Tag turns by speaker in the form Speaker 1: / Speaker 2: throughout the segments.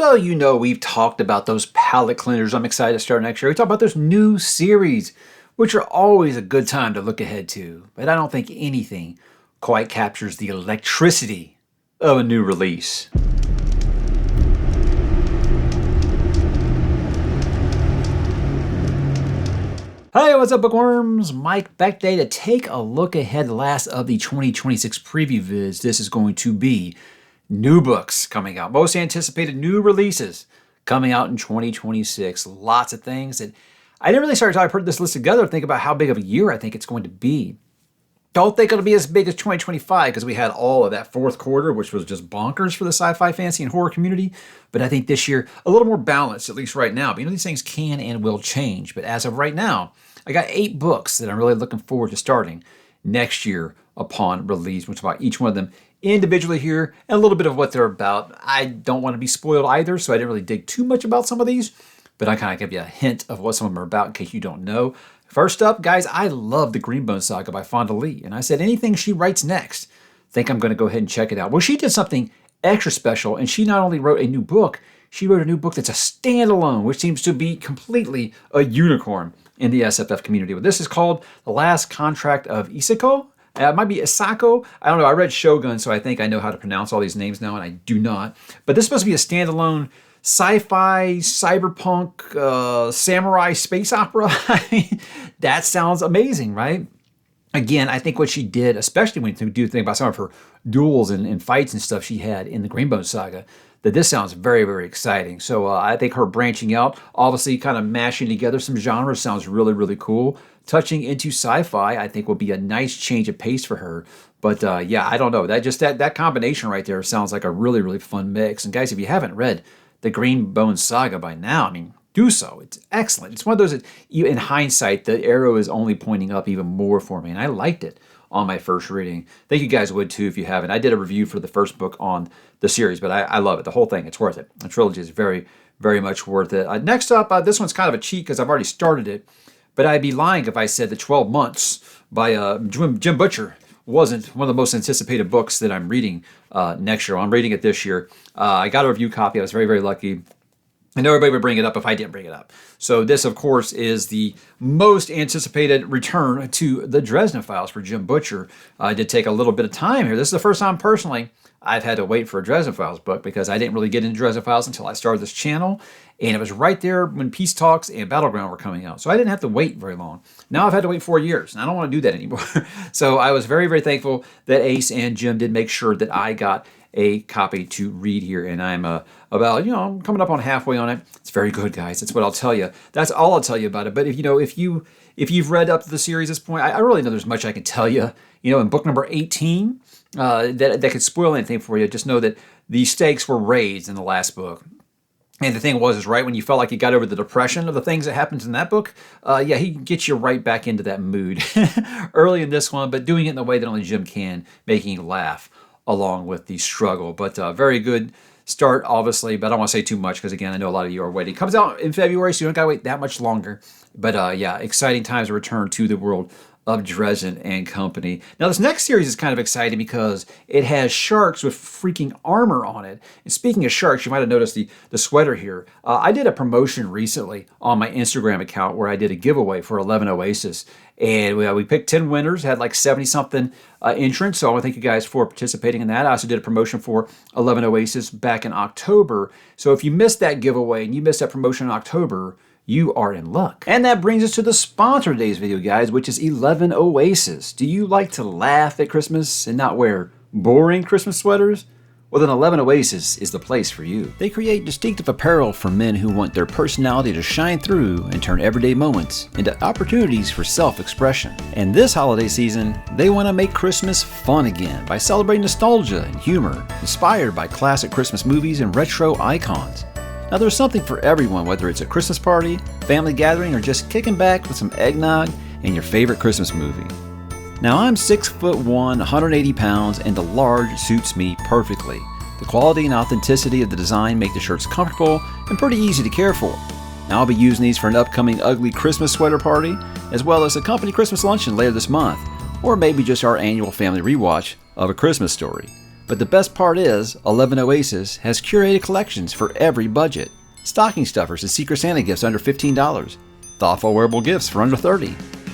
Speaker 1: So, we've talked about those palette cleansers I'm excited to start next year. We talked about those new series, which are always a good time to look ahead to. But I don't think anything quite captures the electricity of a new release. Hey, what's up, bookworms? Mike back today to take a look ahead, the last of the 2026 preview vids. This is going to be new books coming out, most anticipated new releases coming out in 2026. Lots of things that I didn't really start until I put this list together to think about how big of a year I think it's going to be. Don't think it'll be as big as 2025 because we had all of that fourth quarter, which was just bonkers for the sci-fi, fantasy, and horror community. But I think this year, a little more balanced, at least right now. But these things can and will change. But as of right now, I got 8 books that I'm really looking forward to starting next year upon release. We'll talk about each one of them individually here and a little bit of what they're about. I don't want to be spoiled either, so I didn't really dig too much about some of these, but I kind of give you a hint of what some of them are about in case you don't know. First up, guys, I love the Greenbone Saga by Fonda Lee, and I said anything she writes next, I think I'm going to go ahead and check it out. Well, she did something extra special, and she not only wrote a new book, she wrote a new book that's a standalone, which seems to be completely a unicorn in the SFF community. Well, this is called The Last Contract of Isako. It might be Isako. I don't know. I read Shogun, so I think I know how to pronounce all these names now, and I do not. But this is supposed to be a standalone sci-fi, cyberpunk, samurai space opera. That sounds amazing, right? Again, I think what she did, especially when you do think about some of her duels and fights and stuff she had in the Greenbone Saga, that this sounds very, very exciting. So I think her branching out, obviously kind of mashing together some genres sounds really, really cool. Touching into sci-fi, I think will be a nice change of pace for her. But yeah, I don't know. That combination right there sounds like a really, really fun mix. And guys, if you haven't read the Greenbone Saga by now, do so. It's excellent. It's one of those that, in hindsight, the arrow is only pointing up even more for me, and I liked it on my first reading. I think you guys would too if you haven't. I did a review for the first book on the series, but I love it. The whole thing, it's worth it. The trilogy is very, very much worth it. Next up, this one's kind of a cheat because I've already started it, but I'd be lying if I said that 12 Months by Jim Butcher wasn't one of the most anticipated books that I'm reading next year. I'm reading it this year. I got a review copy. I was very, very lucky. I know everybody would bring it up if I didn't bring it up. So this, of course, is the most anticipated return to the Dresden Files for Jim Butcher. I did take a little bit of time here. This is the first time, personally, I've had to wait for a Dresden Files book because I didn't really get into Dresden Files until I started this channel. And it was right there when Peace Talks and Battleground were coming out. So I didn't have to wait very long. Now I've had to wait 4 years, and I don't want to do that anymore. So I was very, very thankful that Ace and Jim did make sure that I got a copy to read here, and I'm I'm coming up on halfway on it. It's very good, guys. That's what I'll tell you. That's all I'll tell you about it. But if you've read up to the series at this point, I really know there's much I can tell you. In book number 18, that could spoil anything for you. Just know that the stakes were raised in the last book. And the thing is right when you felt like you got over the depression of the things that happens in that book, he gets you right back into that mood early in this one, but doing it in the way that only Jim can, making you laugh along with the struggle. But very good start, obviously, but I don't want to say too much because, again, I know a lot of you are waiting. It comes out in February, so you don't got to wait that much longer. But yeah, exciting times to return to the world of Dresden and Company. Now, this next series is kind of exciting because it has sharks with freaking armor on it. And speaking of sharks, you might have noticed the sweater here. I did a promotion recently on my Instagram account where I did a giveaway for 11 Oasis. And we picked 10 winners, had like 70-something entrants. So I want to thank you guys for participating in that. I also did a promotion for 11 Oasis back in October. So if you missed that giveaway and you missed that promotion in October, you are in luck. And that brings us to the sponsor of today's video, guys, which is 11 Oasis. Do you like to laugh at Christmas and not wear boring Christmas sweaters? Well, then 11 Oasis is the place for you. They create distinctive apparel for men who want their personality to shine through and turn everyday moments into opportunities for self-expression. And this holiday season, they want to make Christmas fun again by celebrating nostalgia and humor, inspired by classic Christmas movies and retro icons. Now, there's something for everyone, whether it's a Christmas party, family gathering, or just kicking back with some eggnog and your favorite Christmas movie. Now, I'm 6'1", 180 pounds, and the large suits me perfectly. The quality and authenticity of the design make the shirts comfortable and pretty easy to care for. Now, I'll be using these for an upcoming ugly Christmas sweater party, as well as a company Christmas luncheon later this month, or maybe just our annual family rewatch of A Christmas Story. But the best part is, 11 Oasis has curated collections for every budget. Stocking stuffers and Secret Santa gifts under $15. Thoughtful wearable gifts for under $30.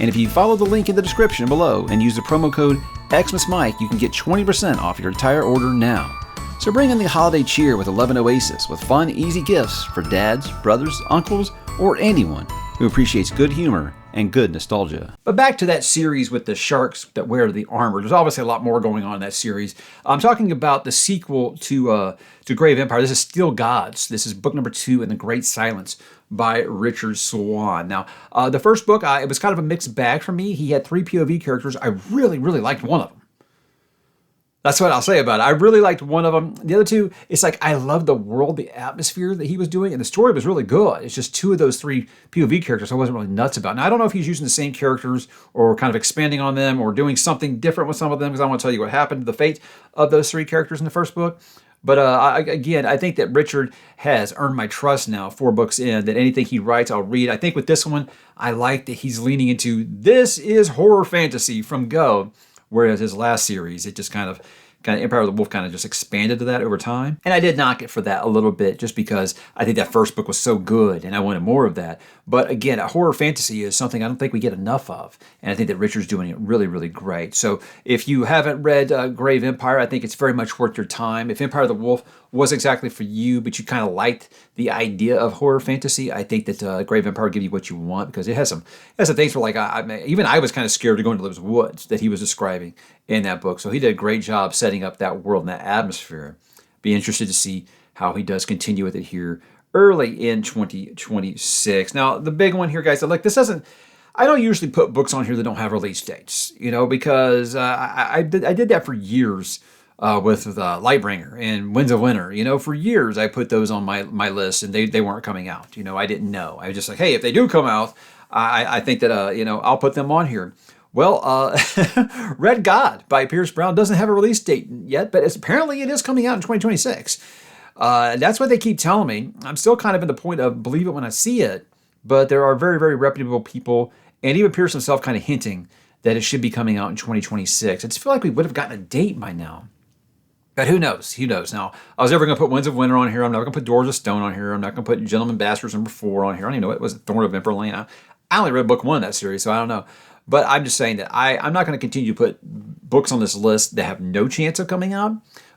Speaker 1: And if you follow the link in the description below and use the promo code ℙ𝕦𝕣𝕠𝕠𝕜, you can get 20% off your entire order now. So bring in the holiday cheer with 11 Oasis with fun, easy gifts for dads, brothers, uncles, or anyone who appreciates good humor and good nostalgia. But back to that series with the sharks that wear the armor. There's obviously a lot more going on in that series. I'm talking about the sequel to Grave Empire. This is Steel Gods. This is book number 2 in The Great Silence by Richard Swan. Now, the first book, it was kind of a mixed bag for me. He had 3 POV characters. I really, really liked one of them. That's what I'll say about it. I really liked one of them. The other 2, it's like I love the world, the atmosphere that he was doing, and the story was really good. It's just 2 of those 3 POV characters I wasn't really nuts about. Now, I don't know if he's using the same characters or kind of expanding on them or doing something different with some of them, because I want to tell you what happened to the fate of those 3 characters in the first book. But again, I think that Richard has earned my trust now, 4 books in, that anything he writes, I'll read. I think with this one, I like that he's leaning into, this is horror fantasy from go. Whereas his last series, it just kind of Empire of the Wolf kind of just expanded to that over time. And I did knock it for that a little bit just because I think that first book was so good and I wanted more of that. But again, horror fantasy is something I don't think we get enough of. And I think that Richard's doing it really, really great. So if you haven't read Grave Empire, I think it's very much worth your time. If Empire of the Wolf was exactly for you, but you kind of liked the idea of horror fantasy, I think that Grave Empire will give you what you want, because it has some things where, like, even I was kind of scared to go into those woods that he was describing in that book. So he did a great job setting up that world and that atmosphere. Be interested to see how he does continue with it here early in 2026. Now, the big one here, guys, like, this doesn't, I don't usually put books on here that don't have release dates, because I did that for years. With Lightbringer and Winds of Winter, for years I put those on my list, and they weren't coming out. I didn't know. I was just like, hey, if they do come out, I think that I'll put them on here. Well, Red God by Pierce Brown doesn't have a release date yet, but apparently it is coming out in 2026. That's what they keep telling me. I'm still kind of in the point of believe it when I see it, but there are very, very reputable people, and even Pierce himself kind of hinting that it should be coming out in 2026. I just feel like we would have gotten a date by now. But who knows? Who knows? Now, I was never going to put Winds of Winter on here. I'm not going to put Doors of Stone on here. I'm not going to put Gentleman Bastards number 4 on here. I don't even know what it was. Thorn of Emperor Lane. I only read book 1 of that series, so I don't know. But I'm just saying that I'm not going to continue to put books on this list that have no chance of coming out.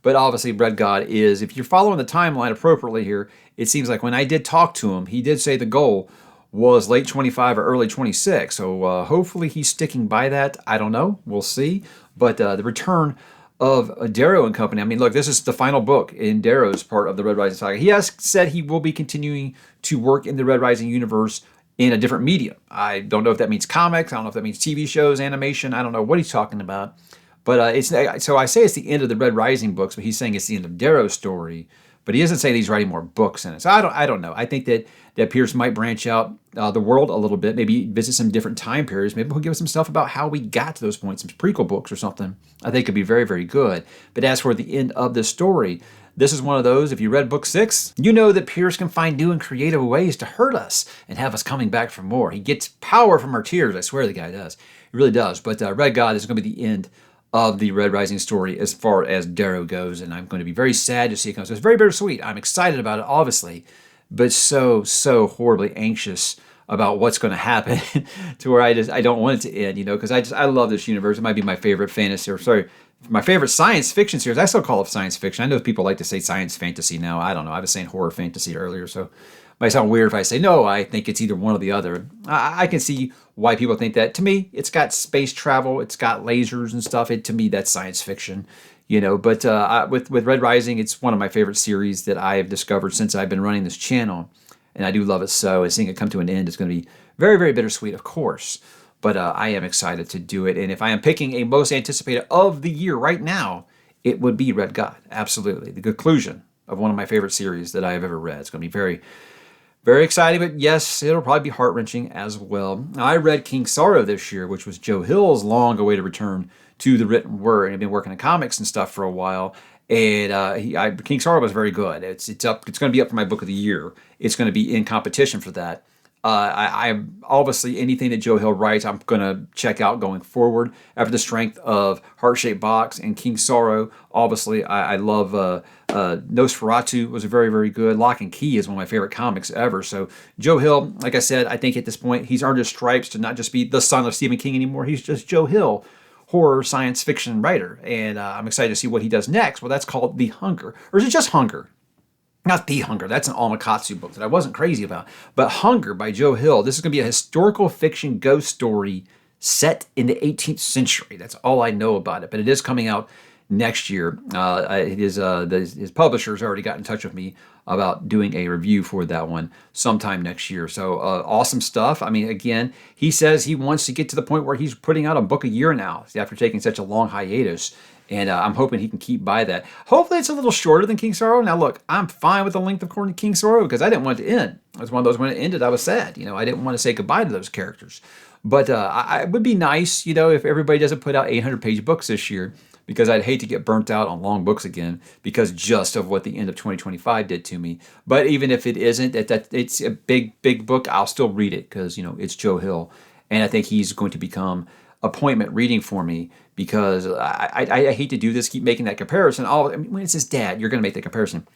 Speaker 1: But obviously, Red God is. If you're following the timeline appropriately here, it seems like when I did talk to him, he did say the goal was late 25 or early 26. So hopefully he's sticking by that. I don't know. We'll see. But the return of Darrow and Company. I mean, look, this is the final book in Darrow's part of the Red Rising saga. He has said he will be continuing to work in the Red Rising universe in a different medium. I don't know if that means comics. I don't know if that means TV shows, animation. I don't know what he's talking about. But so I say it's the end of the Red Rising books, but he's saying it's the end of Darrow's story. But he isn't saying he's writing more books in it. So I don't know. I think that Pierce might branch out the world a little bit, maybe visit some different time periods. Maybe he'll give us some stuff about how we got to those points, some prequel books or something. I think could be very, very good. But as for the end of the story, this is one of those, if you read book 6, you know that Pierce can find new and creative ways to hurt us and have us coming back for more. He gets power from our tears. I swear the guy does. He really does. But Red God is going to be the end of the Red Rising story as far as Darrow goes, and I'm going to be very sad to see it come. So it's very bittersweet. I'm excited about it, obviously, but so horribly anxious about what's going to happen to where I don't want it to end, because I love this universe. It might be my favorite fantasy, my favorite science fiction series. I still call it science fiction. I know people like to say science fantasy now. I don't know. I was saying horror fantasy earlier, so it might sound weird if I say no. I think it's either one or the other. I can see why people think that. To me, it's got space travel, it's got lasers and stuff. To me, that's science fiction, But with Red Rising, it's one of my favorite series that I have discovered since I've been running this channel, and I do love it so. And seeing it come to an end is going to be very, very bittersweet, of course. But I am excited to do it. And if I am picking a most anticipated of the year right now, it would be Red God. Absolutely. The conclusion of one of my favorite series that I have ever read. It's going to be very, very exciting, but yes, it'll probably be heart-wrenching as well. Now, I read King Sorrow this year, which was Joe Hill's long-awaited return to the written word. And I've been working in comics and stuff for a while, and King Sorrow was very good. It's going to be up for my book of the year. It's going to be in competition for that. I obviously anything that Joe Hill writes, I'm gonna check out going forward. After the strength of Heart-Shaped Box and King Sorrow, obviously I love ℙ𝕦𝕣𝕔𝕙𝕤𝕤 was very, very good. Lock and Key is one of my favorite comics ever. So Joe Hill, like I said, I think at this point he's earned his stripes to not just be the son of Stephen King anymore. He's just Joe Hill, horror science fiction writer, and I'm excited to see what he does next. Well, that's called The Hunger, or is it just Hunger? Not The Hunger. That's an Omakatsu book that I wasn't crazy about. But Hunger by Joe Hill. This is going to be a historical fiction ghost story set in the 18th century. That's all I know about it. But it is coming out next year. His publishers already got in touch with me about doing a review for that one sometime next year. So awesome stuff. I mean, again, he says he wants to get to the point where he's putting out a book a year now after taking such a long hiatus. And I'm hoping he can keep by that. Hopefully it's a little shorter than King Sorrow. Now look, I'm fine with the length of King Sorrow because I didn't want it to end. It was one of those when it ended, I was sad. I didn't want to say goodbye to those characters. But it would be nice, if everybody doesn't put out 800-page books this year, because I'd hate to get burnt out on long books again because just of what the end of 2025 did to me. But even if it isn't, it's a big, big book, I'll still read it because, it's Joe Hill. And I think he's going to become appointment reading for me because I hate to do this, keep making that comparison. When it's his dad, you're going to make the comparison.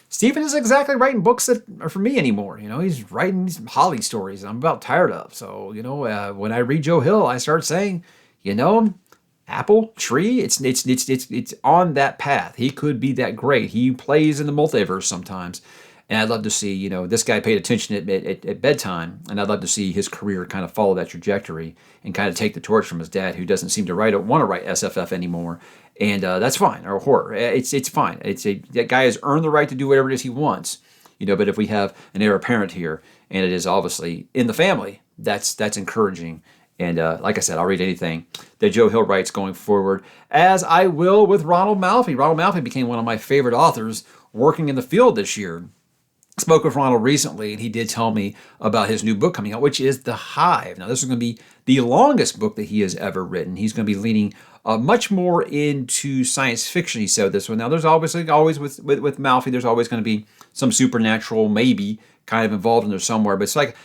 Speaker 1: Stephen isn't exactly writing books that are for me anymore. He's writing these Holly stories I'm about tired of. So, when I read Joe Hill, I start saying, apple, tree, it's on that path. He could be that great. He plays in the multiverse sometimes. And I'd love to see, this guy paid attention at bedtime, and I'd love to see his career kind of follow that trajectory and kind of take the torch from his dad, who doesn't seem to want to write SFF anymore. And that's fine, or horror. It's fine. That guy has earned the right to do whatever it is he wants. But if we have an heir apparent here, and it is obviously in the family, that's encouraging. And like I said, I'll read anything that Joe Hill writes going forward, as I will with Ronald Malfi. Ronald Malfi became one of my favorite authors working in the field this year. Spoke with Ronald recently, and he did tell me about his new book coming out, which is The Hive. Now, this is going to be the longest book that he has ever written. He's going to be leaning much more into science fiction, he said this one. Now, there's obviously always with Malfi, there's always going to be some supernatural, maybe, kind of involved in there somewhere. But it's like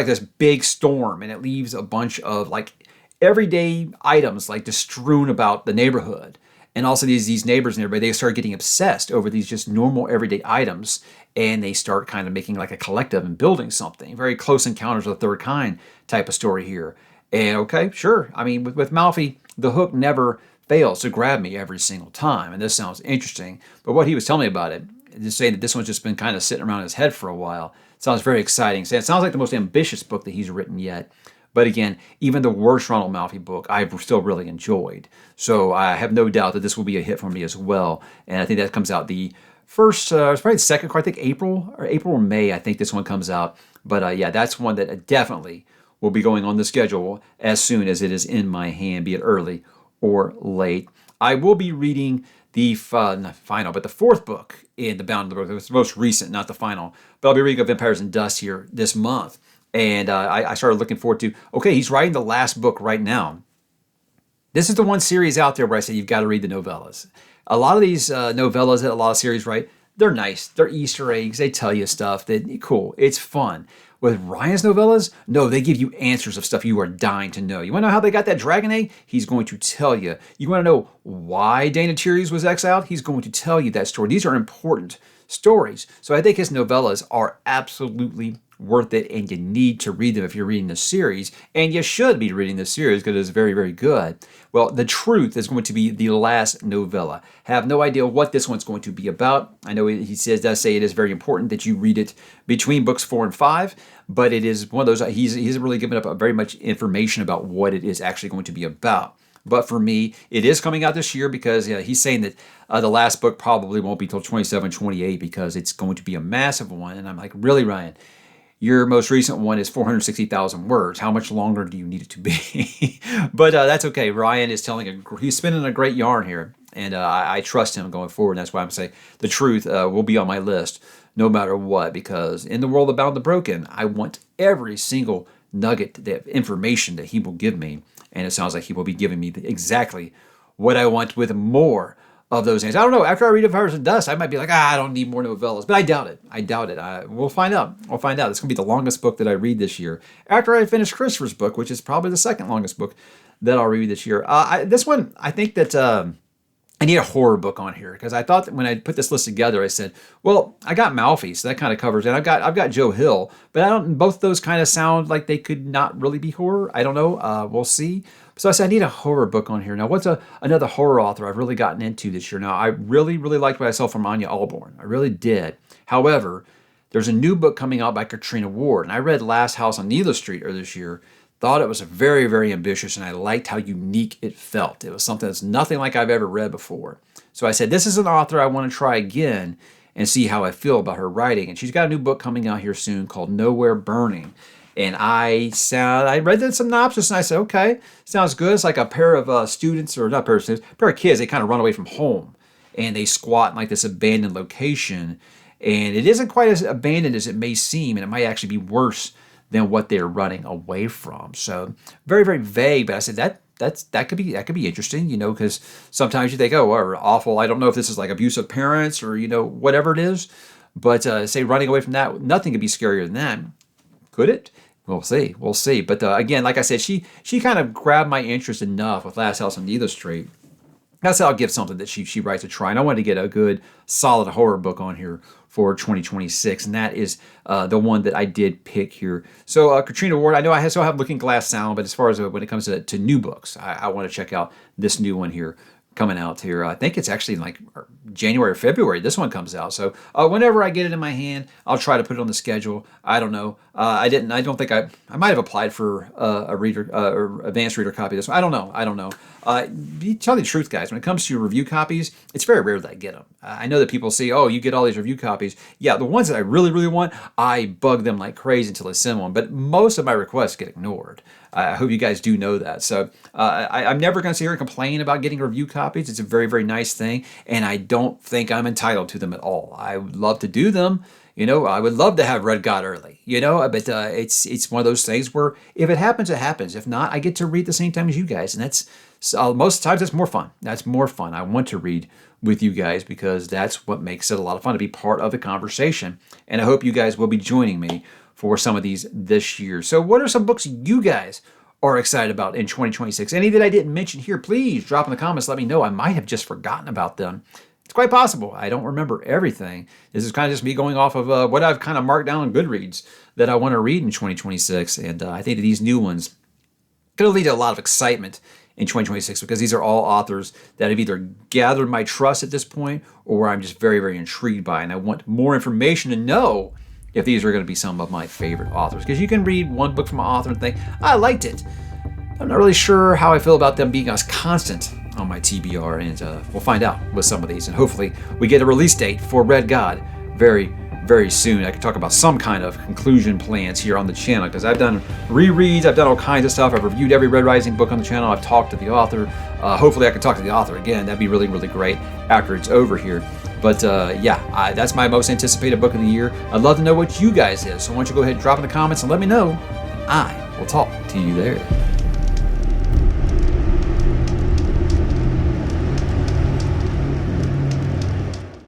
Speaker 1: this big storm, and it leaves a bunch of like everyday items like just strewn about the neighborhood. And also these neighbors and everybody, they start getting obsessed over these just normal everyday items, and they start kind of making like a collective and building something. Very Close Encounters of the Third Kind type of story here. And okay, sure. I mean, with Malfi, the hook never fails to grab me every single time. And this sounds interesting. But what he was telling me about it, just saying that this one's just been kind of sitting around his head for a while, sounds very exciting. So it sounds like the most ambitious book that he's written yet. But again, even the worst Ronald Malfi book, I've still really enjoyed. So I have no doubt that this will be a hit for me as well. And I think that comes out the first, it's probably the second quarter, I think April or May, I think this one comes out. But yeah, that's one that definitely will be going on the schedule as soon as it is in my hand, be it early or late. I will be reading the the fourth book in the Bound of the Broken. It's the most recent, not the final. But I'll be reading Vampires and Dust here this month. And I started looking forward to, okay, he's writing the last book right now. This is the one series out there where I say you've got to read the novellas. A lot of these novellas that a lot of series write, they're nice. They're Easter eggs. They tell you stuff. Cool. It's fun. With Ryan's novellas, no, they give you answers of stuff you are dying to know. You want to know how they got that dragon egg? He's going to tell you. You want to know why Dana Tyrus was exiled? He's going to tell you that story. These are important stories. So I think his novellas are absolutely worth it, and you need to read them if you're reading the series, and you should be reading the series because it's very, very good. Well, The Truth is going to be the last novella. Have no idea what this one's going to be about. I know he does say it is very important that you read it between books 4 and 5, but it is one of those, he's really given up very much information about what it is actually going to be about. But for me, it is coming out this year because he's saying that the last book probably won't be till 27, 28 because it's going to be a massive one. And I'm like, really, Ryan? Your most recent one is 460,000 words. How much longer do you need it to be? But that's okay. Ryan is he's spinning a great yarn here, and I trust him going forward. And that's why I'm saying The Truth will be on my list no matter what, because in the world of Bound the Broken, I want every single nugget of information that he will give me, and it sounds like he will be giving me exactly what I want with more of those things. I don't know. After I read Of Fires and Dust, I might be like, I don't need more novellas. But I doubt it. I doubt it. We'll find out. We'll find out. It's going to be the longest book that I read this year. After I finish Christopher's book, which is probably the second longest book that I'll read this year. This one, I think that I need a horror book on here, because I thought that when I put this list together, I said, well, I got Malfi, so that kind of covers it. I've got Joe Hill, but both those kind of sound like they could not really be horror. I don't know. We'll see. So I said, I need a horror book on here. Now, what's another horror author I've really gotten into this year? Now, I really, really liked what I saw from Anya Alborn. I really did. However, there's a new book coming out by Katrina Ward, and I read Last House on Needle Street earlier this year. Thought it was very, very ambitious, and I liked how unique it felt. It was something that's nothing like I've ever read before. So I said, this is an author I want to try again and see how I feel about her writing. And she's got a new book coming out here soon called Nowhere Burning. And I read the synopsis and I said, okay, sounds good. It's like a pair of students, or not pair of students, pair of kids. They kind of run away from home and they squat in like this abandoned location. And it isn't quite as abandoned as it may seem, and it might actually be worse than what they're running away from. So very, very vague. But I said that could be interesting, because sometimes you think, oh, well, awful. I don't know if this is like abusive parents or whatever it is. But say running away from that, nothing could be scarier than that. Could it? We'll see. We'll see. But again, like I said, she kind of grabbed my interest enough with Last House on Needle Street. That's how I'll give something that she writes a try. And I wanted to get a good, solid horror book on here for 2026, and that is the one that I did pick here. So Katrina Ward, I know I still have Looking Glass Sound, but as far as when it comes to new books, I want to check out this new one here coming out here. I think it's actually like January or February. This one comes out. So whenever I get it in my hand, I'll try to put it on the schedule. I don't know. I don't think I might have applied for a reader or advanced reader copy of this one. I don't know. Tell you the truth, guys. When it comes to review copies, it's very rare that I get them. I know that people say, oh, you get all these review copies. Yeah, the ones that I really, really want, I bug them like crazy until I send one. But most of my requests get ignored. I hope you guys do know that. So I'm never going to sit here and complain about getting review copies. It's a very, very nice thing, and I don't think I'm entitled to them at all. I would love to do them. I would love to have read God early, but it's one of those things where if it happens, it happens. If not, I get to read at the same time as you guys, and that's most times that's more fun. That's more fun. I want to read with you guys because that's what makes it a lot of fun to be part of the conversation, and I hope you guys will be joining me for some of these this year. So what are some books you guys are excited about in 2026? Any that I didn't mention here, please drop in the comments. Let me know. I might have just forgotten about them. It's quite possible. I don't remember everything. This is kind of just me going off of what I've kind of marked down on Goodreads that I want to read in 2026. And I think that these new ones going to lead to a lot of excitement in 2026 because these are all authors that have either gathered my trust at this point or I'm just very, very intrigued by. And I want more information to know if these are going to be some of my favorite authors. Because you can read one book from an author and think, I liked it. I'm not really sure how I feel about them being as constant on my TBR, and we'll find out with some of these. And hopefully we get a release date for Red God very, very soon. I can talk about some kind of conclusion plans here on the channel because I've done rereads, I've done all kinds of stuff. I've reviewed every Red Rising book on the channel. I've talked to the author. Hopefully I can talk to the author again. That'd be really, really great after it's over here. But that's my most anticipated book of the year. I'd love to know what you guys is. So why don't you go ahead and drop in the comments and let me know. I will talk to you there.